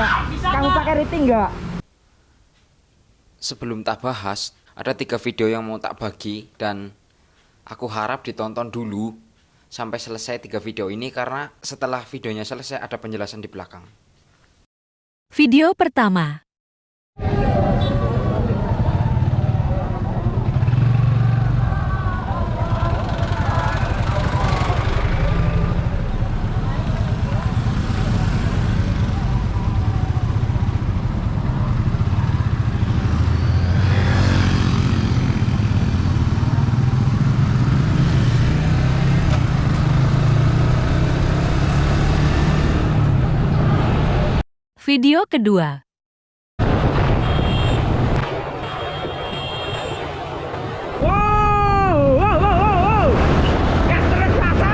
nggak? Kamu pakai rating nggak? Sebelum tak bahas, ada 3 video yang mau tak bagi dan aku harap ditonton dulu sampai selesai 3 video ini karena setelah videonya selesai ada penjelasan di belakang. Video pertama. Video kedua. Wow. Gas terus masa.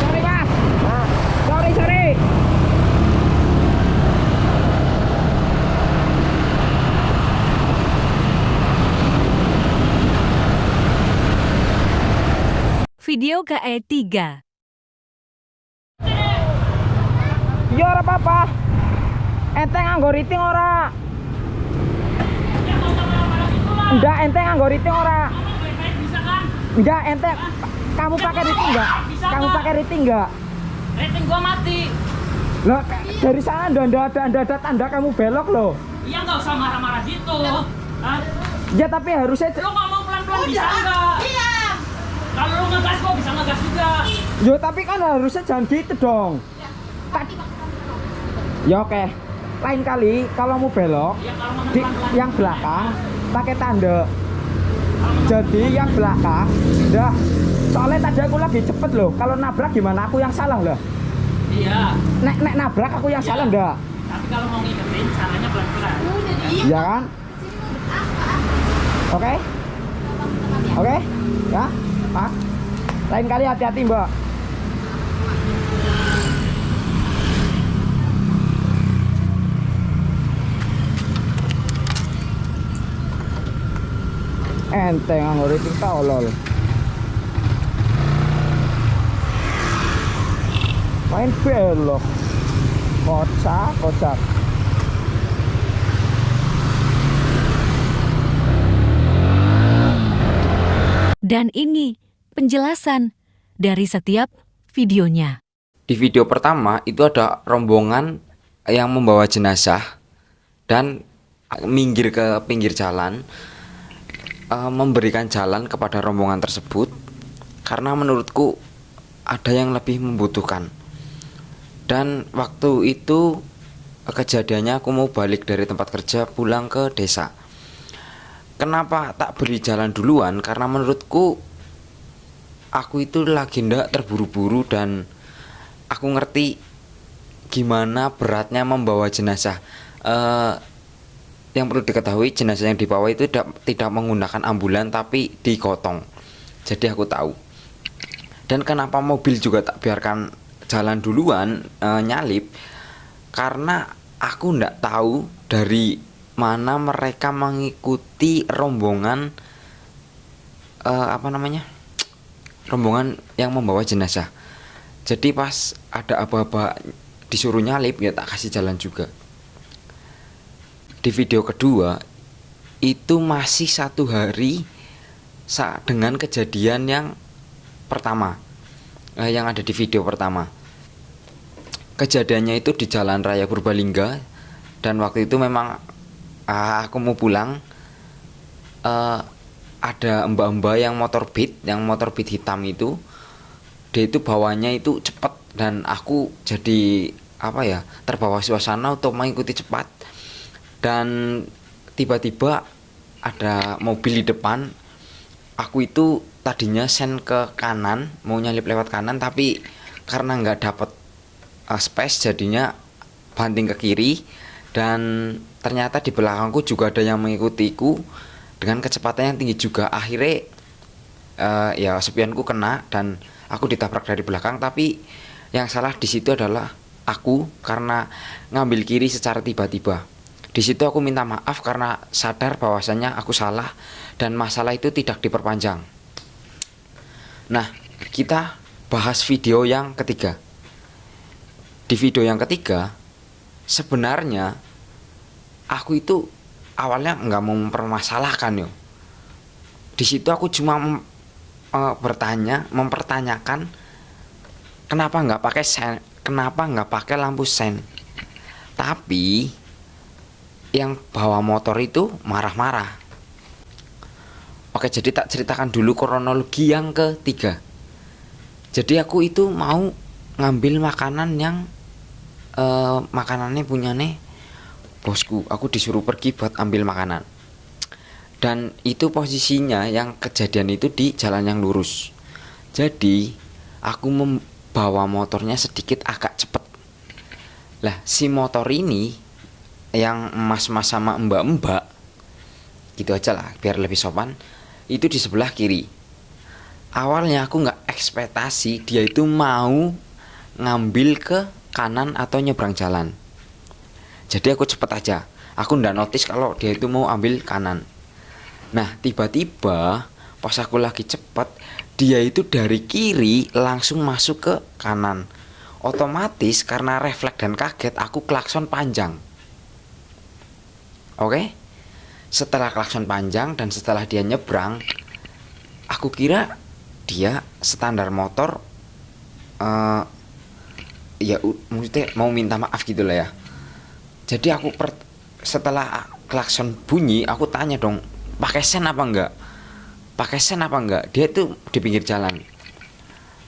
Sorry mas. Sorry. Video ke-3. Ya ora apa-apa. Ente nganggo rating ora? Enggak, ente nganggo rating ora? Enggak, ente kamu pakai rating enggak? Kamu pakai rating enggak? Rating gua mati. Loh, dari sana ada tanda kamu belok loh. Iya nggak usah marah-marah gitu. Hah? Ya tapi harusnya Lu ngomong pelan-pelan bisa nggak? Iya. Kalau lu ngegas gua bisa ngegas juga. yo tapi kan harusnya jangan gitu dong. Ya oke. Lain kali kalau mau belok Iya kalau mau di pelan-pelan. yang belakang pakai tanda. Jadi yang belakang dah. Soalnya tadi aku lagi cepet loh. Kalau nabrak gimana? Aku yang salah lah. Iya. Nek nabrak aku yang salah ndak? Tapi kalau mau ngiketin caranya pelan-pelan. Iya kan? Oke? Oke? Ya? Pak? Lain kali hati-hati mbak. Ente nganggo rating tolol. Main belok. Kocak. Dan ini penjelasan dari setiap videonya. Di video pertama itu ada rombongan yang membawa jenazah dan minggir ke pinggir jalan, memberikan jalan kepada rombongan tersebut karena menurutku ada yang lebih membutuhkan. Dan waktu itu kejadiannya aku mau balik dari tempat kerja pulang ke desa. Kenapa tak beri jalan duluan? Karena menurutku aku itu lagi ndak terburu-buru dan aku ngerti gimana beratnya membawa jenazah. Yang perlu diketahui jenazah yang dibawa itu tidak menggunakan ambulan tapi digotong. Jadi aku tahu. Dan kenapa mobil juga tak biarkan jalan duluan nyalip? Karena aku ndak tahu dari mana mereka mengikuti rombongan rombongan yang membawa jenazah. Jadi pas ada aba-aba disuruh nyalip ya tak kasih jalan juga. Di video kedua itu masih 1 hari dengan kejadian yang pertama, yang ada di video pertama. Kejadiannya itu di Jalan Raya Purbalingga dan waktu itu memang aku mau pulang, ada mbak-mbak yang motor beat hitam itu, dia itu bawanya itu cepat dan aku jadi terbawa suasana untuk mengikuti cepat. Dan tiba-tiba ada mobil di depan. Aku itu tadinya sen ke kanan, mau nyalip lewat kanan, tapi karena nggak dapet space jadinya banting ke kiri Dan ternyata di belakangku juga ada yang mengikutiku dengan kecepatan yang tinggi juga. Akhirnya ya spionku kena dan aku ditabrak dari belakang. Tapi yang salah di situ adalah aku karena ngambil kiri secara tiba-tiba. Di situ aku minta maaf karena sadar bahwasanya aku salah dan masalah itu tidak diperpanjang. Nah, kita bahas video yang ketiga. Di video yang ketiga, sebenarnya aku itu awalnya nggak mau mempermasalahkan yo. Di situ aku cuma mempertanyakan kenapa nggak pakai sen, kenapa nggak pakai lampu sen. Tapi yang bawa motor itu marah-marah. Oke, jadi tak ceritakan dulu kronologi yang ketiga. Jadi aku itu mau ngambil makanan yang makanannya punyane bosku. Aku disuruh pergi buat ambil makanan. Dan itu posisinya yang kejadian itu di jalan yang lurus. Jadi aku membawa motornya sedikit agak cepet. Lah si motor ini yang mas-mas sama mbak-mbak, gitu aja lah biar lebih sopan, itu di sebelah kiri. Awalnya aku nggak ekspektasi dia itu mau ngambil ke kanan atau nyebrang jalan. Jadi aku cepet aja. Aku nggak notice kalau dia itu mau ambil kanan. Nah tiba-tiba pas aku lagi cepet, dia itu dari kiri langsung masuk ke kanan. Otomatis karena refleks dan kaget aku klakson panjang. Oke? Setelah klakson panjang dan setelah dia nyebrang, aku kira dia standar motor ya maksudnya mau minta maaf gitu lah ya. Jadi aku setelah klakson bunyi aku tanya dong, pakai sen apa enggak? Pakai sen apa enggak? Dia tuh di pinggir jalan.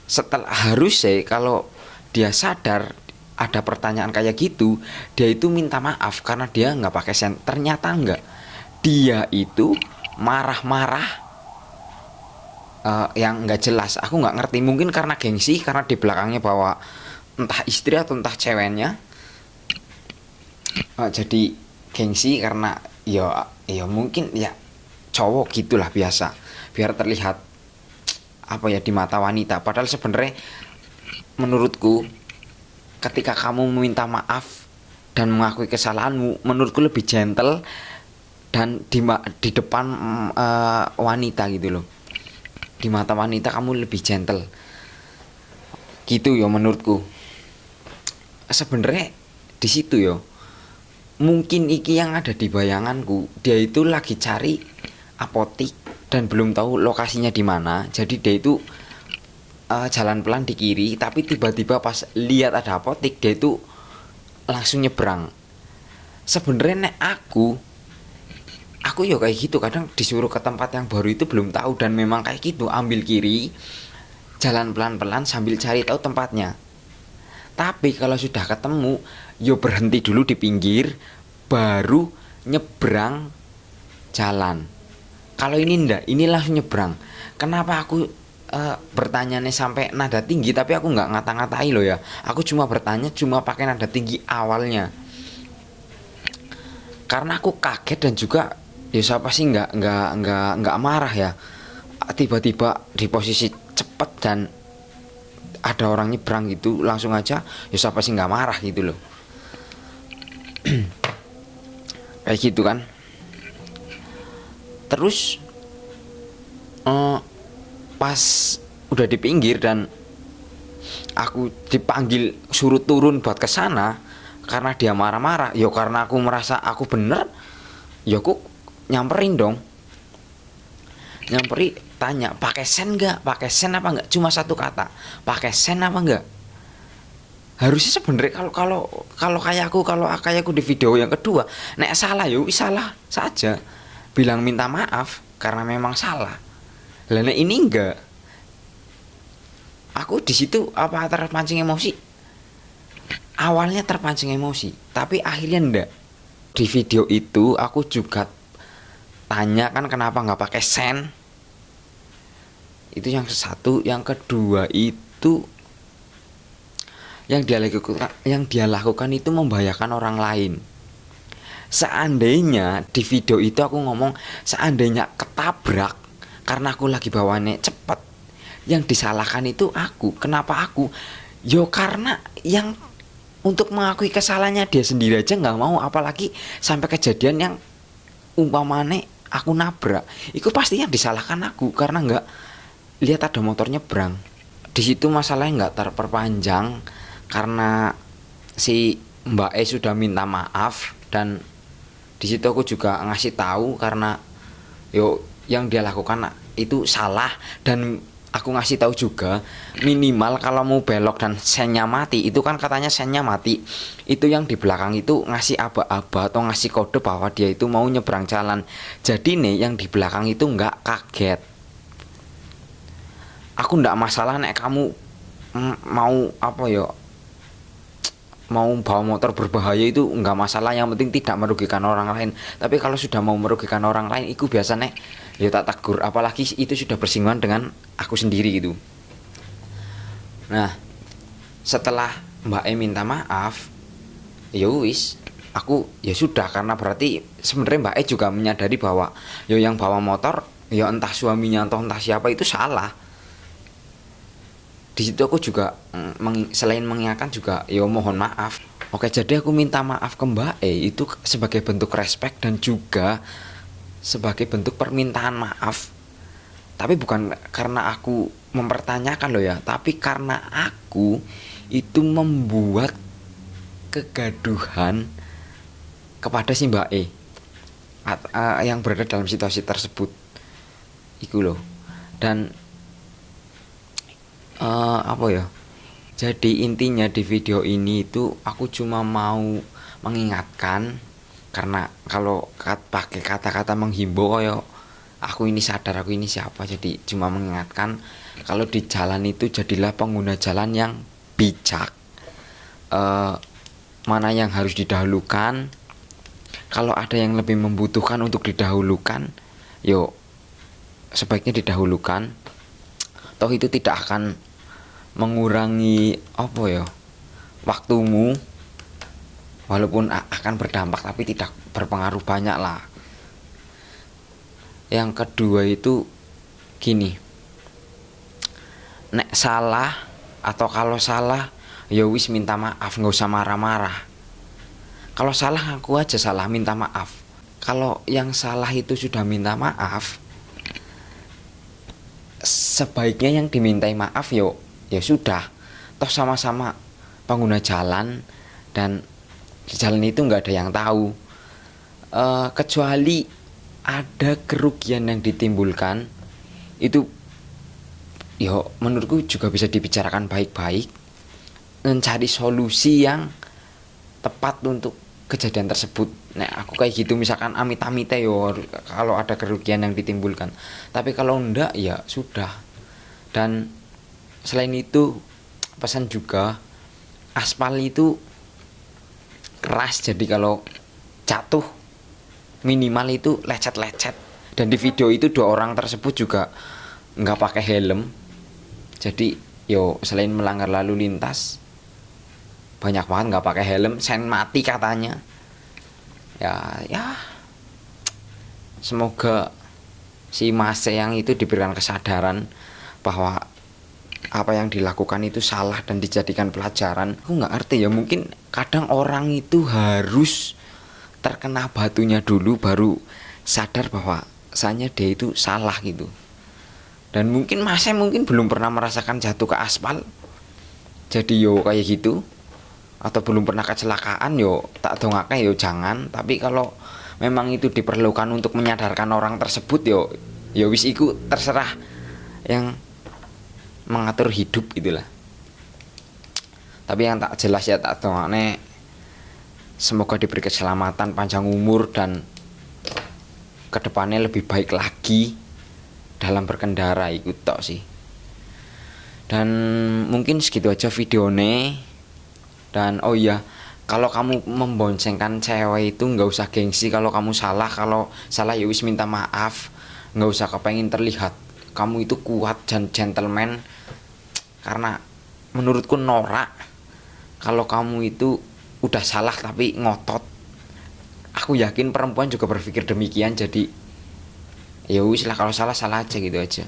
Setelah harusnya kalau dia sadar ada pertanyaan kayak gitu, dia itu minta maaf karena dia nggak pakai sen. Ternyata enggak. Dia itu marah-marah yang nggak jelas. Aku nggak ngerti, mungkin karena gengsi, karena di belakangnya bawa entah istri atau entah ceweknya. Jadi gengsi karena ya mungkin ya cowok gitulah biasa, biar terlihat apa ya di mata wanita. Padahal sebenarnya menurutku ketika kamu meminta maaf dan mengakui kesalahanmu, menurutku lebih gentle dan di depan wanita gitu loh. Di mata wanita kamu lebih gentle. Gitu ya menurutku. Sebenarnya di situ ya. Mungkin iki yang ada di bayanganku, dia itu lagi cari apotik dan belum tahu lokasinya di mana. Jadi dia itu jalan pelan di kiri, tapi tiba-tiba pas lihat ada apotik dia itu langsung nyebrang. Sebenarnya nek aku ya kayak gitu, kadang disuruh ke tempat yang baru itu belum tahu dan memang kayak gitu, ambil kiri, jalan pelan-pelan sambil cari tahu tempatnya. Tapi kalau sudah ketemu, yo berhenti dulu di pinggir, baru nyebrang jalan. Kalau ini ndak, ini langsung nyebrang. Kenapa aku bertanya nih sampai nada tinggi, tapi aku nggak ngata-ngatai loh ya. Aku cuma bertanya, cuma pakai nada tinggi awalnya. Karena aku kaget dan juga ya siapa sih nggak marah ya. Tiba-tiba di posisi cepet dan ada orang nyebrang gitu langsung aja, ya siapa sih nggak marah gitu loh. Kayak gitu kan. Terus pas udah di pinggir dan aku dipanggil suruh turun buat ke sana karena dia marah-marah, ya karena aku merasa aku bener, ya aku nyamperin dong. Nyamperin, tanya pakai sen nggak, pakai sen apa nggak, cuma satu kata, pakai sen apa nggak. Harusnya sebenarnya kalau kayak aku di video yang kedua, nek salah ya salah saja, bilang minta maaf karena memang salah. Lah nek ini enggak, aku di situ apa terpancing emosi. Awalnya terpancing emosi, tapi akhirnya enggak. Di video itu aku juga tanya kan kenapa nggak pakai sen. Itu yang satu, yang kedua itu yang dia lakukan itu membahayakan orang lain. seandainya di video itu aku ngomong seandainya ketabrak karena aku lagi bawaannya cepet, yang disalahkan itu aku. Kenapa aku? Yo karena yang untuk mengakui kesalahannya dia sendiri aja nggak mau, apalagi sampai kejadian yang umpamane aku nabrak, itu pasti yang disalahkan aku karena nggak lihat ada motor nyebrang. Di situ masalahnya nggak terperpanjang karena si Mbak E sudah minta maaf, dan di situ aku juga ngasih tahu karena yo yang dia lakukan itu salah, dan aku ngasih tahu juga minimal kalau mau belok dan sennya mati, itu kan katanya sennya mati, itu yang di belakang itu ngasih aba-aba atau ngasih kode bahwa dia itu mau nyebrang jalan. Jadi nih yang di belakang itu nggak kaget. Aku ndak masalah nek kamu mau apa ya, mau bawa motor berbahaya itu nggak masalah, yang penting tidak merugikan orang lain. Tapi kalau sudah mau merugikan orang lain, itu biasanya ya tak tegur, apalagi itu sudah bersinggungan dengan aku sendiri gitu. Nah, setelah Mbak E minta maaf, ya wis, aku ya sudah, karena berarti sebenarnya Mbak E juga menyadari bahwa ya yang bawa motor ya entah suaminya atau entah siapa itu salah. Di situ aku juga selain mengingatkan juga ya mohon maaf. Oke, jadi aku minta maaf ke Mbak E itu sebagai bentuk respect dan juga sebagai bentuk permintaan maaf. Tapi bukan karena aku mempertanyakan loh ya, tapi karena aku itu membuat kegaduhan kepada si Mbak E yang berada dalam situasi tersebut itu loh. Dan apa ya, jadi intinya di video ini itu aku cuma mau mengingatkan, karena kalau pakai kata-kata menghimbau kayak aku ini sadar aku ini siapa, jadi cuma mengingatkan kalau di jalan itu jadilah pengguna jalan yang bijak, mana yang harus didahulukan. Kalau ada yang lebih membutuhkan untuk didahulukan, yuk sebaiknya didahulukan. Toh itu tidak akan mengurangi apa ya, waktumu, walaupun akan berdampak tapi tidak berpengaruh banyak lah. Yang kedua itu gini, nek salah atau kalau salah ya wis minta maaf, nggak usah marah-marah. Kalau salah aku aja salah, minta maaf. Kalau yang salah itu sudah minta maaf, sebaiknya yang dimintai maaf ya sudah, toh sama-sama pengguna jalan dan di jalan itu nggak ada yang tahu, kecuali ada kerugian yang ditimbulkan, itu ya menurutku juga bisa dibicarakan baik-baik, mencari solusi yang tepat untuk kejadian tersebut. Nah aku kayak gitu, misalkan amit-amit yo kalau ada kerugian yang ditimbulkan, tapi kalau enggak ya sudah. Dan selain itu pesan juga, aspal itu keras, jadi kalau jatuh minimal itu lecet-lecet. Dan di video itu 2 orang tersebut juga nggak pakai helm, jadi yo selain melanggar lalu lintas, banyak banget nggak pakai helm, sen mati katanya. Ya semoga si Mas yang itu diberikan kesadaran bahwa apa yang dilakukan itu salah dan dijadikan pelajaran. Aku nggak ngerti ya, mungkin kadang orang itu harus terkena batunya dulu baru sadar bahwa saya dia itu salah gitu. Dan mungkin Mas mungkin belum pernah merasakan jatuh ke aspal, jadi yo kayak gitu, atau belum pernah kecelakaan, yo tak dongake yo jangan. Tapi kalau memang itu diperlukan untuk menyadarkan orang tersebut, yo wis iku terserah yang mengatur hidup itulah. Tapi yang tak jelas ya tak dongane semoga diberi keselamatan, panjang umur, dan kedepannya lebih baik lagi dalam berkendara, ikut tok sih. Dan mungkin segitu aja videonya. Dan oh iya, kalau kamu memboncengkan cewek itu nggak usah gengsi. Kalau kamu salah, ya wis minta maaf, nggak usah kepengen terlihat kamu itu kuat dan gentleman. Karena menurutku norak kalau kamu itu udah salah tapi ngotot. aku yakin perempuan juga berpikir demikian. Jadi ya wis lah, kalau salah salah aja gitu aja.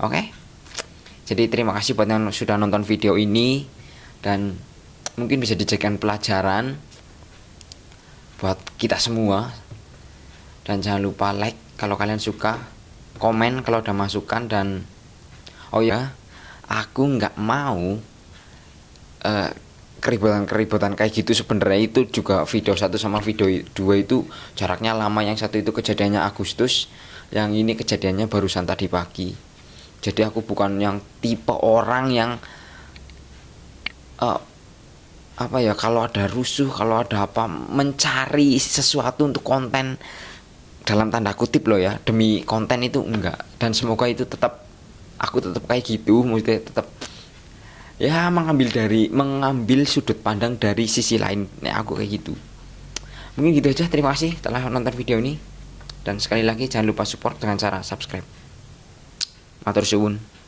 Oke. Jadi terima kasih buat yang sudah nonton video ini, dan mungkin bisa dijadikan pelajaran buat kita semua. Dan jangan lupa like kalau kalian suka, komen kalau ada masukan, dan oh ya, aku nggak mau keributan kayak gitu. Sebenarnya itu juga video 1 sama video 2 itu jaraknya lama. Yang satu itu kejadiannya Agustus, yang ini kejadiannya barusan tadi pagi. Jadi aku bukan yang tipe orang yang apa ya, kalau ada rusuh, kalau ada apa, mencari sesuatu untuk konten dalam tanda kutip loh ya, demi konten itu enggak. Dan semoga itu tetap, aku tetap kayak gitu, maksudnya tetap ya mengambil sudut pandang dari sisi lain. Aku kayak gitu. Mungkin gitu aja. Terima kasih telah nonton video ini, dan sekali lagi jangan lupa support dengan cara subscribe. Matur suwun.